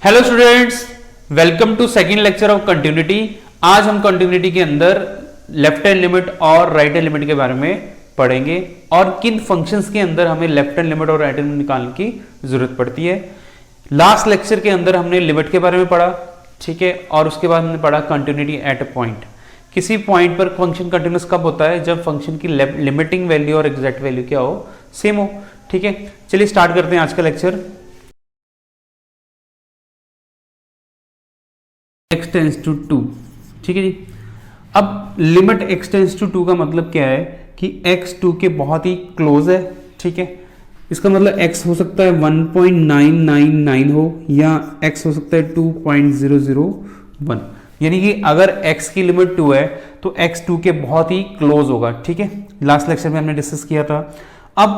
Hello students, welcome to second lecture of continuity. आज हम continuity के अंदर लेफ्ट हैंड लिमिट और राइट हैंड लिमिट के बारे में पढ़ेंगे और किन फंक्शंस के अंदर हमें लेफ्ट हैंड लिमिट और राइट हैंड लिमिट निकालने की जरूरत पड़ती है। लास्ट लेक्चर के अंदर हमने लिमिट के बारे में पढ़ा, ठीक है, और उसके बाद हमने पढ़ा कंटिन्यूटी एट अ पॉइंट। किसी पॉइंट पर फंक्शन कंटिन्यूस कब होता है? जब फंक्शन की लिमिटिंग वैल्यू और एग्जैक्ट वैल्यू क्या हो, सेम हो। ठीक है, चलिए स्टार्ट करते हैं आज का लेक्चर। x टेंस टू 2, ठीक है जी। अब लिमिट x टेंस टू 2 का मतलब क्या है कि x 2 के बहुत ही क्लोज है, ठीक है। इसका मतलब x हो सकता है 1.999 हो या x हो सकता है 2.001, यानी कि अगर x की लिमिट 2 है तो x 2 के बहुत ही क्लोज होगा, ठीक है। लास्ट लेक्चर में हमने डिस्कस किया था। अब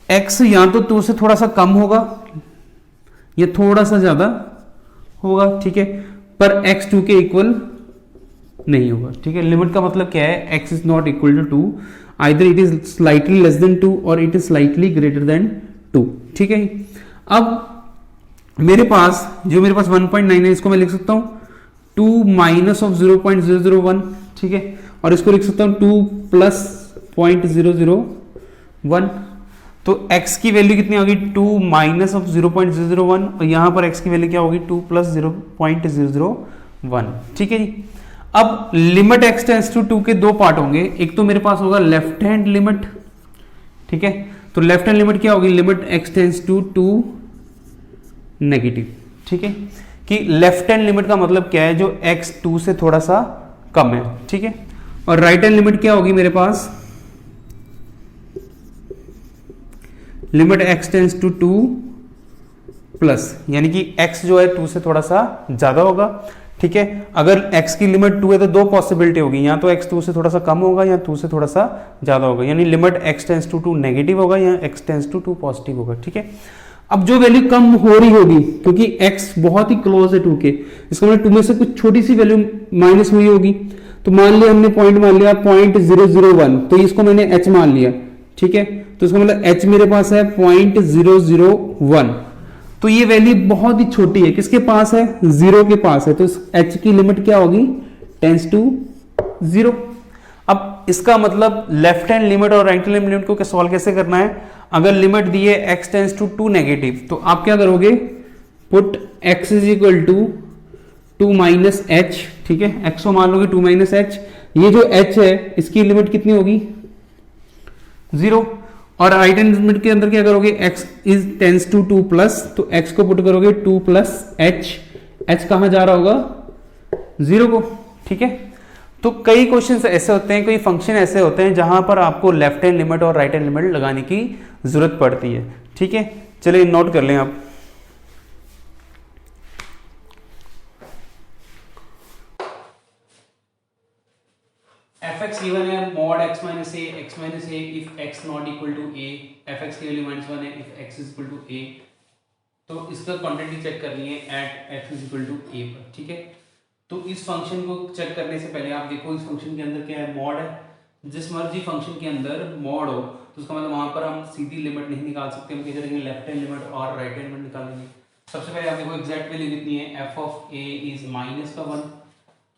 x या तो 2 से थोड़ा सा कम होगा या थोड़ा सा ज्यादा होगा, ठीक है, पर x 2 के इक्वल नहीं होगा, ठीक है। लिमिट का मतलब क्या है? x is not equal to 2, either it is slightly less than 2 और it is slightly greater than 2, ठीक है। अब मेरे पास 1.9 है, इसको मैं लिख सकता हूं 2 माइनस ऑफ 0.001, ठीक है, और इसको लिख सकता हूं 2 प्लस 0.001। तो x की वैल्यू कितनी होगी? 2 माइनस ऑफ 0.001 और यहां पर x की वैल्यू क्या होगी? 2 प्लस 0.001, ठीक है जी। अब लिमिट x टेंस टू 2 के दो पार्ट होंगे। एक तो मेरे पास होगा लेफ्ट हैंड लिमिट, ठीक है। तो लेफ्ट हैंड लिमिट क्या होगी? Limit x tends to 2 negative, ठीक है। कि लेफ्ट हैंड लिमिट का मतलब क्या है? जो x 2 से थोड़ा सा कम है, ठीक है। और राइट हैंड लिमिट क्या होगी मेरे पास? Limit x tends to 2 plus, यानी कि x जो है 2 से थोड़ा सा ज्यादा होगा, ठीक है। अगर x की लिमिट 2 है तो दो पॉसिबिलिटी होगी, या तो x 2 से थोड़ा सा कम होगा या 2 से थोड़ा सा ज्यादा होगा, यानी limit x tends to 2 negative होगा या x टेंस टू 2 पॉजिटिव होगा, ठीक है। अब जो वैल्यू कम हो रही होगी, क्योंकि x बहुत ही क्लोज है 2 के, इसका मतलब 2 में से कुछ छोटी सी वैल्यू माइनस हुई होगी। तो मान लिया हमने पॉइंट मान लिया 0.001, तो इसको मैंने h मान लिया, ठीक है। तो इसका मतलब h मेरे पास है 0.001, तो ये वैल्यू बहुत ही छोटी है। किसके पास है? 0 के पास है। तो h की लिमिट क्या होगी? Tends to 0। अब इसका मतलब लेफ्ट हैंड लिमिट और राइट हैंड लिमिट को सॉल्व कैसे करना है? अगर लिमिट दी है x टेंस टू 2 नेगेटिव, तो आप क्या करोगे? Put x is equal to 2 minus h, ठीक है। x को मान लोगे 2 माइनस h। ये जो h है इसकी लिमिट कितनी होगी? 0। और राइट हैंड लिमिट के अंदर क्या करोगे? x is tends to 2 plus, तो x को पुट करोगे 2 प्लस h कहां जा रहा होगा? 0 को, ठीक है। तो कई क्वेश्चंस ऐसे होते हैं, कई फंक्शन ऐसे होते हैं जहां पर आपको लेफ्ट हैंड लिमिट और राइट हैंड लिमिट लगाने की जरूरत पड़ती है, ठीक है। चलिए नोट कर लें आप। fx गिवन है mod x minus a if x not equal to a, fx की वैल्यू -1 है if x is equal to a। तो इसका क्वांटिटी चेक करनी है eight x is equal to a पर, ठीक है। तो इस फंक्शन को चेक करने से पहले आप देखो इस फंक्शन के अंदर क्या है? मॉड है। जिस मर्जी फंक्शन के अंदर मॉड हो तो उसका मतलब वहां पर हम सीधी लिमिट नहीं निकाल सकते, हम क्या करेंगे? लेफ्ट हैंड लिमिट और राइट हैंड लिमिट निकालेंगे। सबसे पहले आप देखो एग्जैक्ट वैल्यू कितनी है? f of a is -1।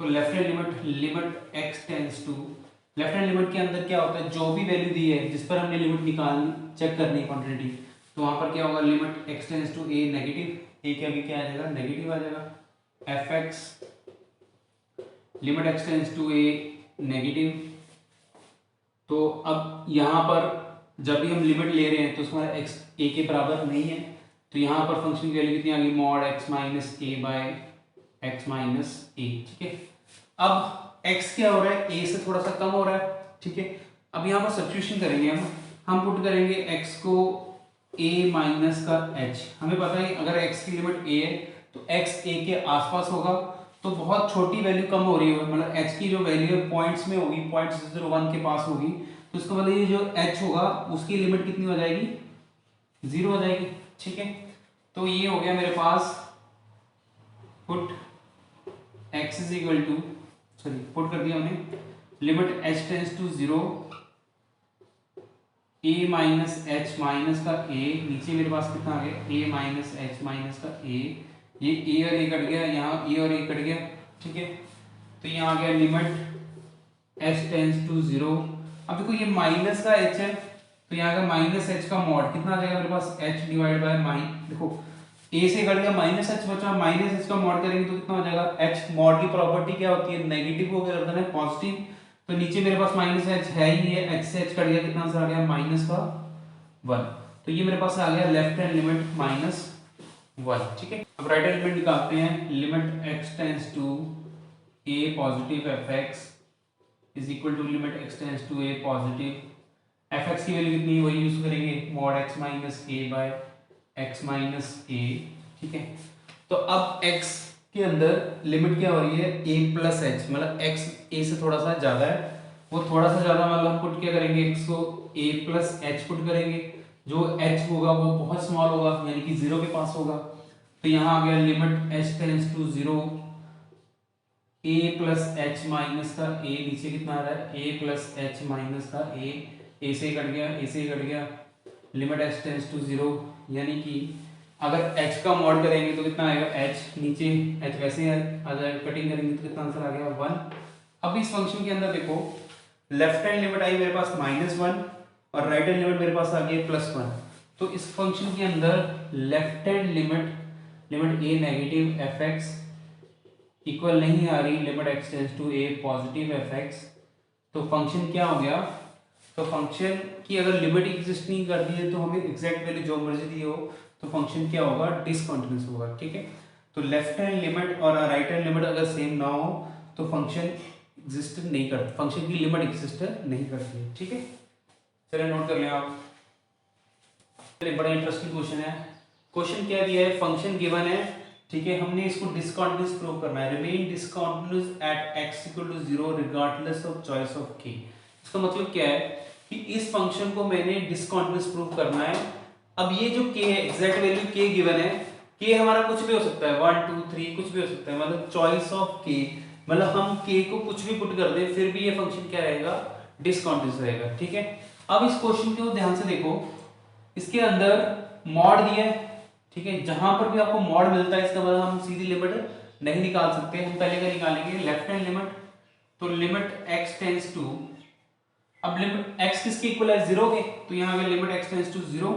तो left hand limit x tends to, left hand limit के अंदर क्या होता है? जो भी वैल्यू दी है जिस पर हमने लिमिट निकालनी चेक करनी है क्वांटिटी, तो वहां पर क्या होगा? Limit x tends to a negative, a के आगे क्या आ जाएगा? नेगेटिव आ जाएगा। fx limit x tends to a negative. तो अब यहां पर जब भी हम लिमिट ले रहे हैं तो उसका x a के बराबर नहीं है, तो यहां पर फंक्शन की वैल्यू कितनी आ गई? mod x minus a by x minus a, ठीक है। अब x क्या हो रहा है? a से थोड़ा सा कम हो रहा है, ठीक है। अब यहां पर सब्स्टिट्यूशन करेंगे हम पुट करेंगे x को a माइनस का h। हमें पता है अगर x की लिमिट a है तो x a के आसपास होगा, तो बहुत छोटी वैल्यू कम हो रही है, मतलब h की जो वैल्यू है पॉइंट्स में होगी, 0.01 के पास होगी, तो इसका मतलब ये जो h होगा उसकी लिमिट कितनी हो जाएगी? 0 हो जाएगी, ठीक है। तो ये हो गया मेरे पास put x is equal to, sorry put कर दिया हमने, limit h tends to 0 a minus h minus का a, नीचे मेरे पास कितना आ गया? a माइनस h माइनस का a, ये ए और ए कट गया, यहाँ ए और ए कट गया, ठीक है। तो यहाँ आ गया लिमिट h टेंस टू 0। अब देखो ये माइनस का h है, तो यहाँ का माइनस h का मॉड कितना आ जाएगा मेरे पास, h डिवाइड बाय देखो a से कट गया माइनस h बचा, माइनस h का मॉड करेंगे तो कितना हो जाएगा, h मॉड की प्रॉपर्टी क्या होती है, नेगेटिव को क्या करता है पॉजिटिव। तो नीचे मेरे पास माइनस h है ही है, h से h कट गया, कितना आ गया माइनस का 1। तो ये मेरे पास आ गया लेफ्ट हैंड लिमिट -1, ठीक है। अब राइट हैंड लिमिट निकालते हैं, limit x tends to a positive fx is equal to limit x tends to a positive fx की वैल्यू कितनी है, वही यूज करेंगे mod x minus a by x minus a, ठीक है। तो अब x के अंदर लिमिट क्या हो रही है, a प्लस h, मतलब x a से थोड़ा सा ज्यादा है, वो थोड़ा सा ज्यादा मतलब पुट क्या करेंगे, x को a प्लस h पुट करेंगे, जो h होगा वो बहुत स्मॉल होगा, यानी कि 0 के पास होगा। तो यहाँ आ गया limit h tends to 0 a plus h minus का a, नीचे कितना आ रहा है a प्लस h माइनस का a से कट गया, a से कट गया, लिमिट h टेंस टू 0, यानी कि अगर h का मॉड करेंगे तो कितना आएगा h, नीचे h वैसे आ जाएगा, कटिंग करेंगे तो कितना आंसर आ गया 1। अब इस फंक्शन के अंदर देखो लेफ्ट हैंड लिमिट आई मेरे पास -1 और राइट हैंड लिमिट मेरे पास आ गई +1। तो इस फंक्शन के अंदर left hand limit a negative fx equal नहीं आ रही limit x tends to a positive fx। तो फंक्शन क्या हो गया, तो फंक्शन की अगर लिमिट एग्जिस्ट नहीं करती है तो हमें एग्जैक्ट वैल्यू जो मर्जी दी हो तो फंक्शन क्या होगा, डिसकंटिन्यूअस होगा, ठीक है। तो लेफ्ट हैंड लिमिट और राइट हैंड लिमिट अगर सेम ना हो तो फंक्शन एग्जिस्ट नहीं करता, फंक्शन की लिमिट एग्जिस्ट नहीं करती है, ठीक है। चलिए नोट कर लें आप। चलिए बड़ा इंटरेस्टिंग क्वेश्चन है। क्वेश्चन क्या दिया है, फंक्शन गिवन है, ठीक है, हमने इसको डिसकंटिन्यूअस प्रूव करना है, remain discontinuous at x equal to 0 regardless of choice of k। इसका मतलब क्या है कि इस फंक्शन को मैंने डिसकंटिन्यूअस प्रूव करना है। अब ये जो k है, एग्जैक्ट वैल्यू k गिवन है, k हमारा कुछ भी हो सकता है, 1 2 3 कुछ भी हो सकता है, मतलब चॉइस ऑफ k, मतलब हम k को कुछ भी पुट कर दें फिर भी ये फंक्शन क्या रहेगा, डिसकंटिन्यूअस रहेगा, ठीक है। अब इस क्वेश्चन को ध्यान से देखो, इसके अंदर मॉड दिया है, ठीक है, जहां पर भी आपको मॉड मिलता है इसका मतलब हम सीधी लिमिट नहीं निकाल सकते, हम पहले क्या निकालेंगे, लेफ्ट हैंड लिमिट। तो लिमिट x टेंस टू, अब लिमिट x किसके इक्वल है, 0 के, तो यहां आ गया limit x tends to 0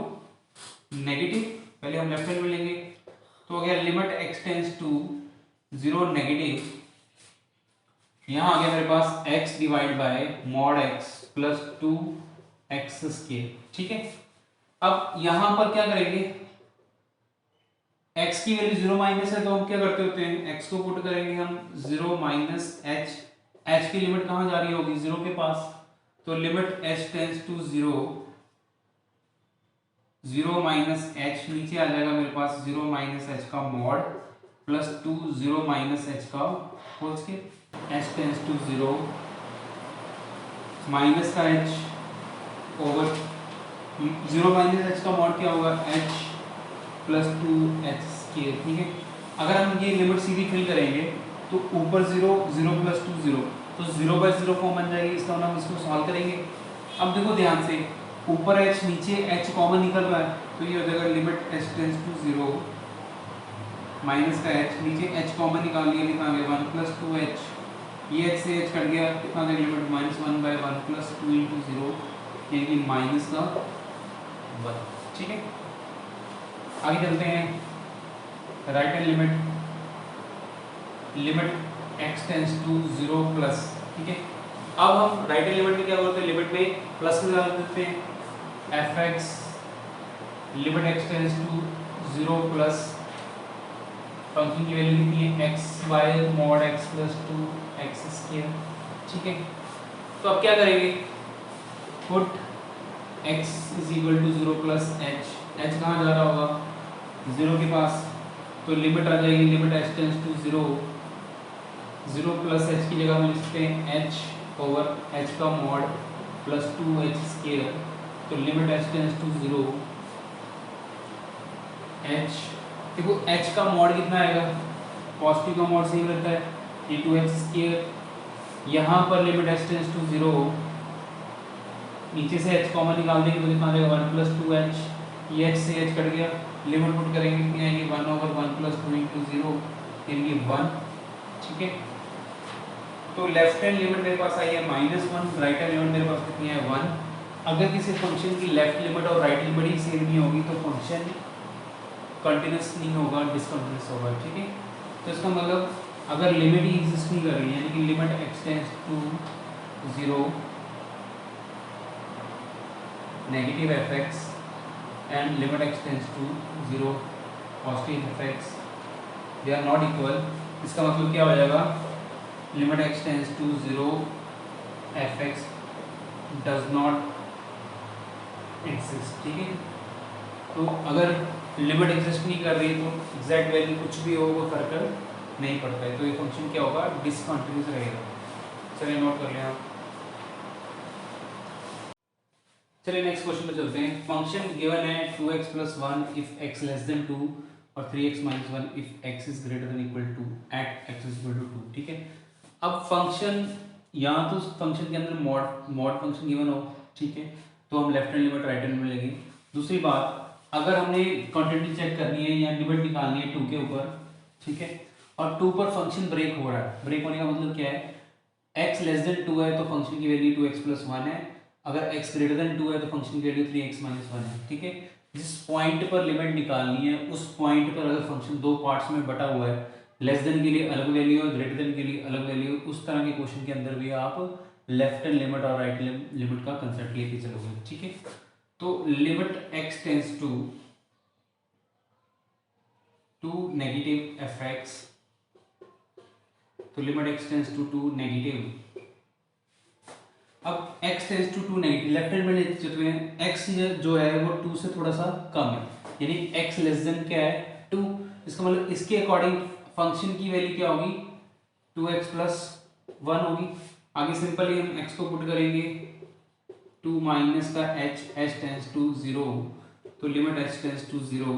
negative, पहले हम लेफ्ट हैंड में लेंगे, तो हो गया limit x tends to 0 negative, यहां आ गया मेरे पास x divide by mod x plus 2x square, ठीक है। अब यहां पर क्या करेंगे, x की वैल्यू 0 माइनस है तो हम क्या करते होते हैं, x को पुट करेंगे हम 0 माइनस h की लिमिट कहां जा रही होगी, 0 के पास, तो limit h tends to 0 minus h, नीचे आ जाएगा मेरे पास 0 माइनस h का मॉड प्लस 2 0 माइनस h का whole square, h tends to 0 minus का h ओवर 0 माइनस h का मॉड क्या होगा, h प्लस 2h स्क्वायर, ठीक है। अगर हम ये लिमिट सीधी फिल करेंगे तो ऊपर 0 0 प्लस 2 0, तो 0/0 फॉर्म बन जाएगी, इसका मतलब हम इसको सॉल्व करेंगे। अब देखो ध्यान से, ऊपर h नीचे h कॉमन निकल रहा है, तो ये हो जाएगा limit h tends to 0 minus का h, नीचे h कॉमन निकाल लिया, कितना आ गया 1 प्लस 2h, ये h से h कट गया, कितना आ जाएगा लिमिट -1/1 प्लस 2 इंटू 0, यानी कि माइनस का 1, ठीक है। आगे चलते हैं, right hand limit x tends to 0 plus, ठीक है। अब हम राइट हैंड लिमिट में क्या करते हैं, लिमिट में प्लस में डाल देते हैं, fx limit x tends to 0 plus, function की वैल्यू कितनी है, x by mod x plus 2x square, ठीक है। तो अब क्या करेंगे, put x is equal to 0 plus h कहाँ जा रहा होगा, 0 के पास, तो लिमिट आ जाएगी, limit h tends to 0 plus h की जगह हम लिख सकते हैं h ओवर h का मॉड प्लस 2h स्क्वायर, तो limit h tends to 0 h, देखो h का मॉड कितना आएगा, पॉजिटिव का मॉड सेम रहता है, ये 2h स्क्वायर, यहाँ पर लिमिट h टेंस टू 0, नीचे से h कॉमन निकाल देंगे तो कितना आ जाएगा 1 प्लस 2h, ये h से h कट गया, लिमिट पुट करेंगे कितनी आएगी 1/1 प्लस 2 इंटू 0 यानी 1, ठीक है। तो लेफ्ट हैंड लिमिट मेरे पास आई है -1, राइट हैंड लिमिट मेरे पास कितनी है 1। अगर किसी फंक्शन की लेफ्ट लिमिट और राइट लिमिट ही सेम नहीं होगी तो फंक्शन कंटिन्यूस नहीं होगा, डिसकंटिन्यूस होगा, ठीक है। तो इसका मतलब अगर लिमिट ही एग्जिस्ट नहीं कर रही है, यानी कि limit x tends to 0 negative fx and limit x tends to 0 positive fx, they are not equal. इसका मतलब क्या हो जाएगा, limit x tends to 0 fx does not exist, ठीक है। तो अगर लिमिट एग्जिस्ट नहीं कर रही है तो एग्जैक्ट वैल्यू कुछ भी हो वो फर्क नहीं पड़ता है, तो ये फंक्शन क्या होगा, डिसकंटिन्यूस रहेगा। चलिए नोट कर लें आप। चलिए नेक्स्ट क्वेश्चन पे चलते हैं। फंक्शन गिवन है 2x + 1 if x less than 2 और 3x - 1 if x is greater than equal to at x is equal to 2, ठीक है। अब फंक्शन यहाँ तो फंक्शन के अंदर मॉड फंक्शन गिवन हो, ठीक है, तो हम left hand limit right hand limit लेंगे। दूसरी बात, अगर हमने क्वांटिटी चेक करनी है या लिमिट निकालनी है 2 के ऊपर, ठीक है, और 2 पर फंक्शन ब्रेक हो रहा है, ब्रेक होने का मतलब क्या है, x लेस देन 2 है तो फंक्शन की वैल्यू 2x + 1 है, अगर x ग्रेटर देन 2 है तो फंक्शन की वैल्यू 3x - 1 है, ठीक है। जिस पॉइंट पर लिमिट निकालनी है उस पॉइंट पर अगर फंक्शन दो पार्ट्स में बटा हुआ है, लेस देन के लिए अलग वैल्यू और ग्रेटर देन के लिए अलग वैल्यू, उस तरह के क्वेश्चन के अंदर भी आप लेफ्ट हैंड लिमिट और राइट लिमिट का कंसेप्ट लेके चलोगे, ठीक है। तो limit x tends to negative fx, तो limit x tends to negative, अब x tends to 2 negative, left hand में लेते चलते हैं, x जो है वो 2 से थोड़ा सा कम है, यानी x लेस देन क्या है 2, इसका मतलब इसके अकॉर्डिंग फंक्शन की वैल्यू क्या होगी 2x + 1 होगी। आगे सिंपली हम x को पुट करेंगे 2 माइनस का h टेंड्स टू 0, तो limit h tends to 0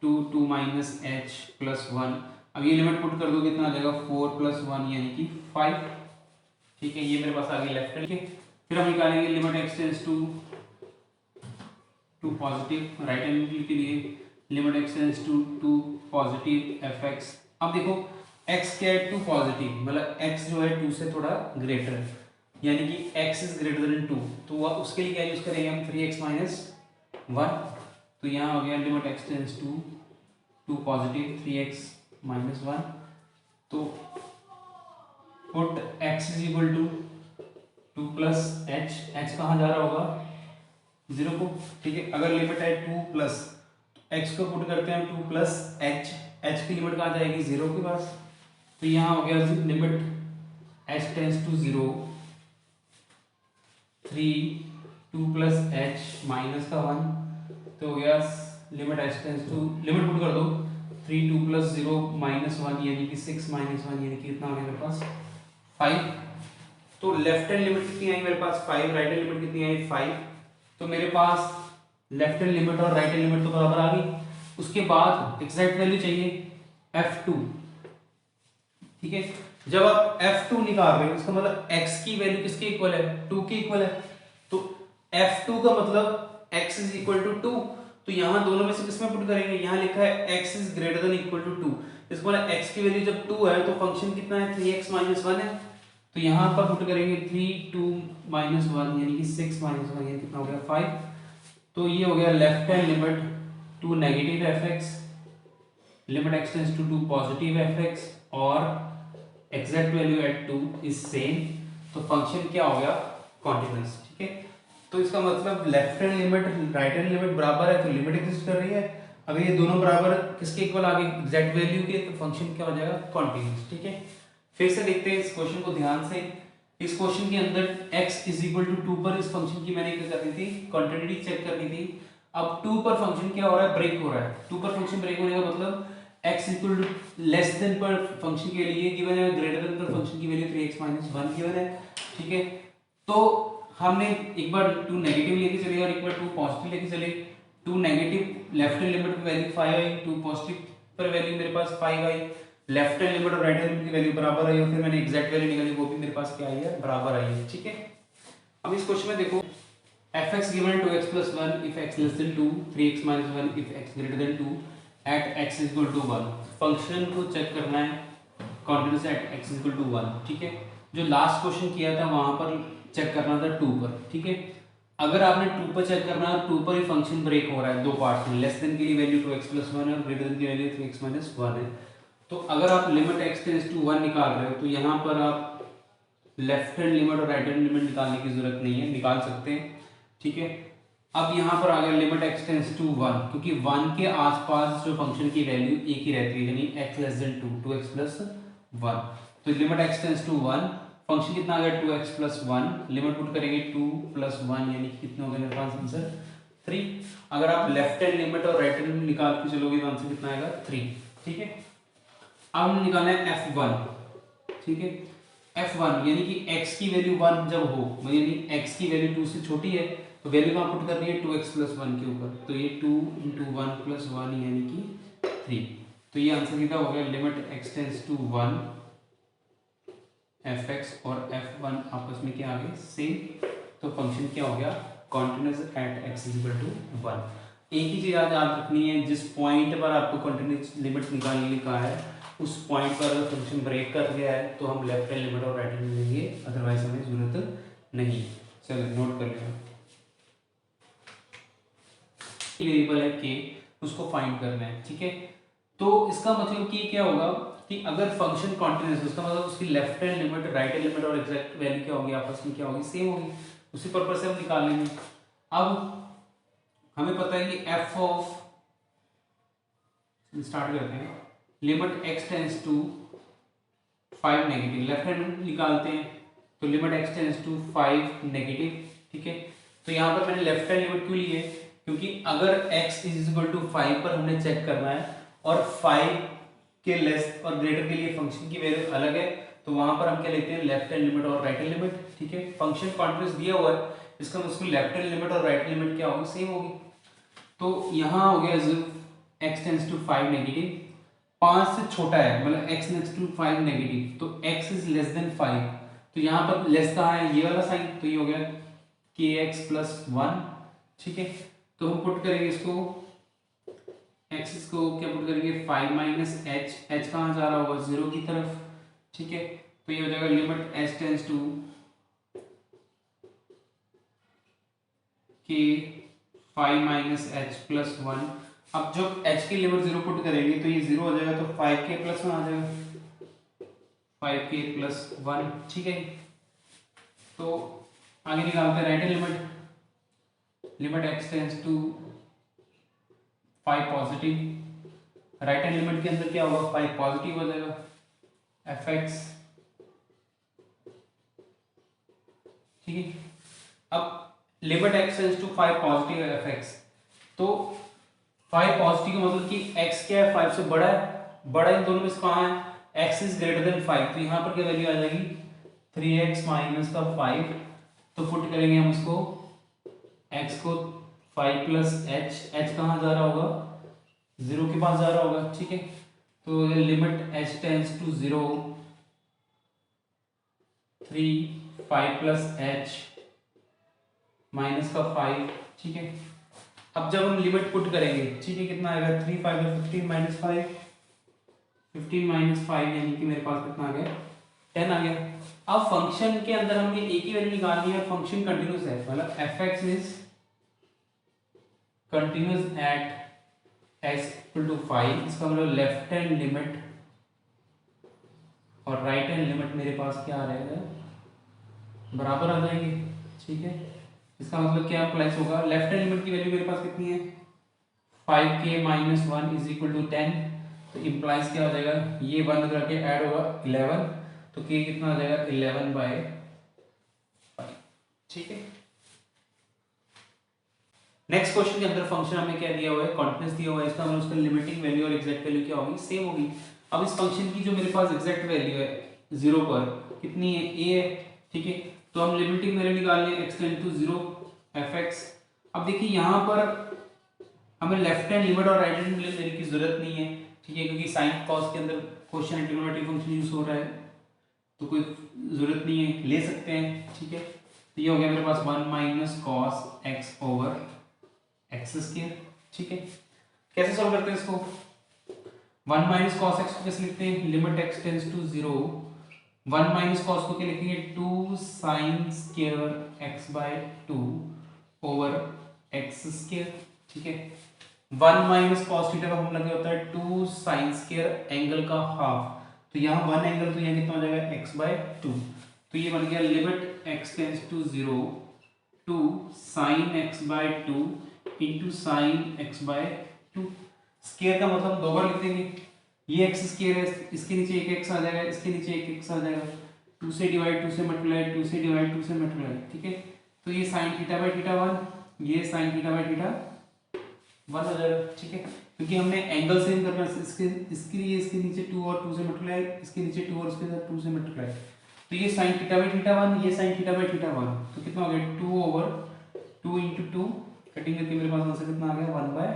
2 minus h + 1, अब ये लिमिट पुट कर दो कितना आ जाएगा 4 + 1 यानी कि 5, ठीक है। ये मेरे पास आ गई लेफ्ट हैंड, ठीक है। फिर हम निकालेंगे limit x tends to positive, right hand के लिए limit x tends to positive fx। अब देखो x क्या है 2 पॉजिटिव, मतलब x जो है 2 से थोड़ा ग्रेटर, यानी कि x इज ग्रेटर देन 2, तो उसके लिए क्या यूज करेंगे हम 3x - 1, तो यहाँ हो गया limit x tends to positive 3x - 1, तो put x is equal to 2 plus h कहाँ जा रहा होगा 0 को, ठीक है। अगर लिमिट है 2 प्लस, तो x को पुट करते हैं 2 प्लस h की लिमिट कहाँ जाएगी 0 के पास, तो यहाँ हो गया limit h tends to 0 2 plus h minus का 1, तो हो गया limit h tends to, limit put कर दो 3 2 + 0 -1 यानी कि 6 - 1 यानी कि कितना आ गया मेरे पास 5। तो लेफ्ट हैंड लिमिट कितनी आई मेरे पास 5, राइट हैंड लिमिट कितनी आई 5, तो मेरे पास लेफ्ट हैंड लिमिट और राइट हैंड लिमिट तो बराबर आ गई। उसके बाद एग्जैक्ट वैल्यू चाहिए f2, ठीक है। जब आप f2 निकाल रहे हो इसका मतलब x की वैल्यू किसके इक्वल है 2 के इक्वल है, तो f2 का मतलब x इज इक्वल टू 2, तो यहां दोनों में से किसमें पुट करेंगे, यहां लिखा है x is greater than equal to 2, इसका मतलब x की वैल्यू जब 2 है तो फंक्शन कितना है 3x - 1 है, तो यहां पर पुट करेंगे 3 2 - 1 यानी कि 6 - 1 यानी कितना हो गया 5, तो ये हो गया left hand limit to negative fx, limit x tends to positive fx और exact value at 2 is same, तो फंक्शन क्या हो गया कॉन्टिन्यूअस, ठीक है। तो इसका मतलब left hand limit right hand limit बराबर है तो लिमिट एग्जिस्ट कर रही है, अगर ये दोनों बराबर किसके इक्वल आ गए एग्जैक्ट वैल्यू के, तो फंक्शन क्या हो जाएगा कॉन्टिन्यूअस, ठीक है। फिर से देखते हैं इस क्वेश्चन को ध्यान से। इस क्वेश्चन के अंदर x इज इक्वल टू 2 पर इस फंक्शन की मैंने क्या करनी थी क्वांटिटी चेक करनी थी। अब 2 पर फंक्शन क्या हो रहा है ब्रेक हो रहा है, 2 पर फंक्शन ब्रेक होने का मतलब x equal to less than पर फंक्शन के लिए गिवन है, ग्रेटर देन पर फंक्शन की वैल्यू 3x - 1 गिवन है, ठीक है। तो हमने एक बार 2 नेगेटिव लेके चले और एक बार 2 पॉजिटिव लेके चले। 2 नेगेटिव लेफ्ट हैंड लिमिट पर वैल्यू 5 आई, 2 पॉजिटिव पर वैल्यू मेरे पास 5 आई, लेफ्ट हैंड लिमिट और राइट हैंड लिमिट की वैल्यू बराबर आई और फिर मैंने एग्जैक्ट वैल्यू निकाली वो भी मेरे पास क्या आई है बराबर आई है, ठीक है। अब इस क्वेश्चन में देखो f x given 2x plus 1 if x less than 2, 3x minus 1 if x greater than 2 at x equal to 1। Function को चेक करना है continuous at x equal to 1, ठीक है। जो लास्ट क्वेश्चन किया था वहां पर चेक करना था 2 पर, ठीक है। अगर आपने 2 पर चेक करना है, 2 पर ही फंक्शन ब्रेक हो रहा है दो पार्ट्स में, लेस देन के लिए वैल्यू 2x प्लस 1 है और ग्रेटर देन की वैल्यू 3x माइनस 1 है। तो अगर आप लिमिट x टेंड्स टू 1 निकाल रहे हो तो यहाँ पर आप लेफ्ट हैंड लिमिट और राइट हैंड लिमिट निकालने की जरूरत नहीं है, निकाल सकते हैं, ठीक है। अब यहाँ पर आ गया लिमिट x टेंड्स टू 1, क्योंकि 1 के आसपास जो फंक्शन की वैल्यू एक ही रहती है, यानी x less than 2, 2x plus 1। तो limit x tends to 1, function कितना आ गया 2x प्लस 1, लिमिट पुट करेंगे 2 प्लस 1 यानी कितना हो गया मेरे पास आंसर 3। अगर आप लेफ्ट हैंड लिमिट और राइट हैंड निकाल के चलोगे तो आंसर कितना आएगा 3, ठीक है। अब हमने निकालना है f1, ठीक है। f1 यानी कि x की वैल्यू 1 जब हो, यानी x की वैल्यू 2 से छोटी है तो वैल्यू कहाँ पुट करनी है 2x प्लस 1 के ऊपर, तो ये 2 इंटू 1 प्लस 1 यानी कि 3। तो ये आंसर कितना हो गया, limit x tends to 1 fx और f1 आपस में क्या आ गए सेम, तो फंक्शन क्या हो गया continuous at x equal to 1। एक ही चीज याद रखनी है, जिस पॉइंट पर आपको कॉन्टिन्यूस लिमिट निकालने के लिए कहा है उस पॉइंट पर अगर फंक्शन ब्रेक कर गया है तो हम लेफ्ट हैंड लिमिट और राइट हैंड लेंगे, अदरवाइज हमें जरूरत नहीं। चलो नोट कर लेना, वेरिएबल है k, उसको फाइंड करना है, ठीक है। तो इसका मतलब कि क्या होगा कि अगर फंक्शन कॉन्टिन्यूस, उसका मतलब उसकी left hand limit right hand limit और एग्जैक्ट वैल्यू क्या होगी आपस में क्या होगी सेम होगी, उसी पर्पज से हम निकाल लेंगे। अब हमें पता है कि f ऑफ, स्टार्ट करते हैं, limit x tends to 5 negative, left hand निकालते हैं तो limit x tends to 5 negative, ठीक है। तो यहाँ पर मैंने लेफ्ट हैंड लिमिट क्यों ली है, क्योंकि अगर x इज इक्वल टू 5 पर हमने चेक करना है और 5 के लेस और ग्रेटर के लिए फंक्शन की वैल्यू अलग है, तो वहां पर हम क्या लेते हैं लेफ्ट हैंड लिमिट और राइट हैंड लिमिट, ठीक है। फंक्शन कॉन्टिन्यूस दिया हुआ है, इसका मतलब लेफ्ट हैंड लिमिट और राइट हैंड लिमिट क्या होगी सेम होगी। तो यहाँ हो गया x टेंड्स टू 5 नेगेटिव, 5 से छोटा है मतलब x नेक्स्ट टू 5 नेगेटिव, तो x इज लेस देन 5, तो यहाँ पर लेस कहाँ है ये वाला साइन, तो ये हो गया kx प्लस 1, ठीक है। तो हम पुट करेंगे इसको x को क्या पुट करेंगे 5 माइनस h कहाँ जा रहा होगा 0 की तरफ, ठीक है। तो ये हो जाएगा limit h tends to k 5 minus h plus 1। अब जब h की लिमिट 0 पुट करेंगे तो ये 0 हो जाएगा, तो 5k प्लस 1 आ जाएगा, 5k प्लस 1, ठीक है। तो आगे निकालते हैं right hand limit, limit x tends to 5 positive, right hand limit के अंदर क्या होगा 5 पॉजिटिव हो जाएगा, fx, ठीक है। अब limit x tends to 5 positive है fx, तो 5 पॉजिटिव का मतलब कि x क्या है 5 से बड़ा है, बड़ा इन दोनों में से कहाँ है x इज ग्रेटर देन 5, तो यहाँ पर क्या वैल्यू आ जाएगी 3x माइनस का 5, तो पुट करेंगे हम उसको x को 5 प्लस h कहाँ जा रहा होगा 0 के पास जा रहा होगा, ठीक है। तो limit h tends to 0 3 5 plus h minus का 5, ठीक है। अब जब हम लिमिट पुट करेंगे, ठीक है, कितना आएगा 3 5 15 माइनस 5, 15 माइनस 5 यानी कि मेरे पास कितना आ गया 10 आ गया। अब फंक्शन के अंदर हमने एक ही वैल्यू निकालनी है, फंक्शन कंटिन्यूस है, मतलब fx is continuous at x equal to 5, इसका मतलब लेफ्ट हैंड लिमिट और राइट हैंड लिमिट मेरे पास क्या आ रहेगा बराबर आ जाएंगे, ठीक है। इसका मतलब क्या प्लस होगा, लेफ्ट हैंड लिमिट की वैल्यू मेरे पास कितनी है 5k minus 1 is equal to 10, तो इम्प्लाइज क्या हो जाएगा ये 1 करके ऐड होगा 11, तो k कितना आ जाएगा 11/5, ठीक है। नेक्स्ट क्वेश्चन के अंदर फंक्शन हमें क्या दिया हुआ है कॉन्टिन्यूस दिया हुआ है, इसका मतलब उसका लिमिटिंग वैल्यू और एग्जैक्ट वैल्यू क्या होगी सेम होगी। अब इस फंक्शन की जो मेरे पास एग्जैक्ट वैल्यू है 0 पर कितनी है a है, ठीक है। तो हम लिमिटिंग वैल्यू निकाल लें x टेंड टू 0 fx। अब देखिए यहाँ पर हमें लेफ्ट हैंड लिमिट और राइट हैंड लिमिट लेने की जरूरत नहीं है, ठीक है, क्योंकि साइन कॉस के अंदर क्वेश्चन ट्रिग्नोमेट्री फंक्शन यूज हो रहा है, तो कोई जरूरत नहीं है, ले सकते हैं, ठीक है। तो ये हो गया मेरे पास 1 minus cos x over x square. ठीक है, कैसे सॉल्व करते हैं इसको? 1 माइनस कॉस एक्स को कैसे लिखते हैं? Limit x tends to 0, 1 minus cos को क्या लिखेंगे? 2 sine square x by 2 over x square. ठीक है, 1 माइनस कॉस थीटा का फॉर्मूला क्या होता है? 2 साइन स्क्वायर एंगल का हाफ। तो यहाँ 1 एंगल, तो यहाँ कितना हो जाएगा? x by 2। तो ये बन गया limit x tends to 0 two sine x by 2 into sine x by 2। Square का मतलब दो बार लिख देंगे, ये x स्क्वायर है, इसके नीचे एक x आ जाएगा, इसके नीचे एक x आ जाएगा, 2 से डिवाइड 2 से मल्टीप्लाई, 2 से डिवाइड 2 से मल्टीप्लाई। ठीक है, तो ये साइन थीटा बाय थीटा 1, ये साइन थीटा बाय थीटा 1 हो जाएगा। ठीक है, क्योंकि हमने एंगल सेम करना है, इसके लिए इसके नीचे 2 और 2 से मल्टीप्लाई, इसके नीचे 2 और इसके साथ 2 से मल्टीप्लाई। तो ये sin थीटा बाय थीटा 1, ये sin थीटा बाय थीटा 1, तो कितना हो गया? 2 ओवर 2 इंटू 2, कटिंग करके मेरे पास आंसर कितना आ गया? 1 बाय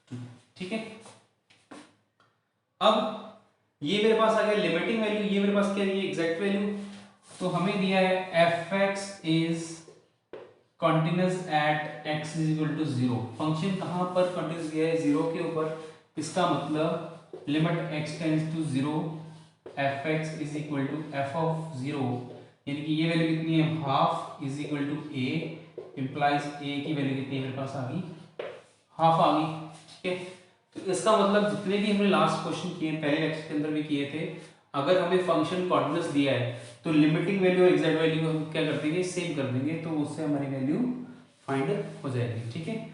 2। ठीक है, अब ये मेरे पास आ गया लिमिटिंग वैल्यू, ये मेरे पास क्या है? ये एग्जैक्ट वैल्यू। तो हमें दिया है fx is continuous at x is equal to 0। Function कहाँ पर कॉन्टिन्यूस दिया है? 0 के ऊपर। इसका मतलब limit x tends to 0 fx is equal to f of 0, यानी कि ये वैल्यू कितनी है? Half is equal to a, implies a की वैल्यू कितनी है मेरे पास? आ गई हाफ आ गई। ठीक है, तो इसका मतलब जितने भी हमने लास्ट क्वेश्चन किए, पहले लेक्चर के अंदर भी किए थे, अगर हमें फंक्शन कॉन्टिन्यूस दिया है तो लिमिटिंग वैल्यू और एग्जैक्ट वैल्यू हम क्या कर देंगे? सेम कर देंगे, तो उससे हमारी वैल्यू फाइंड हो जाएगी। ठीक है,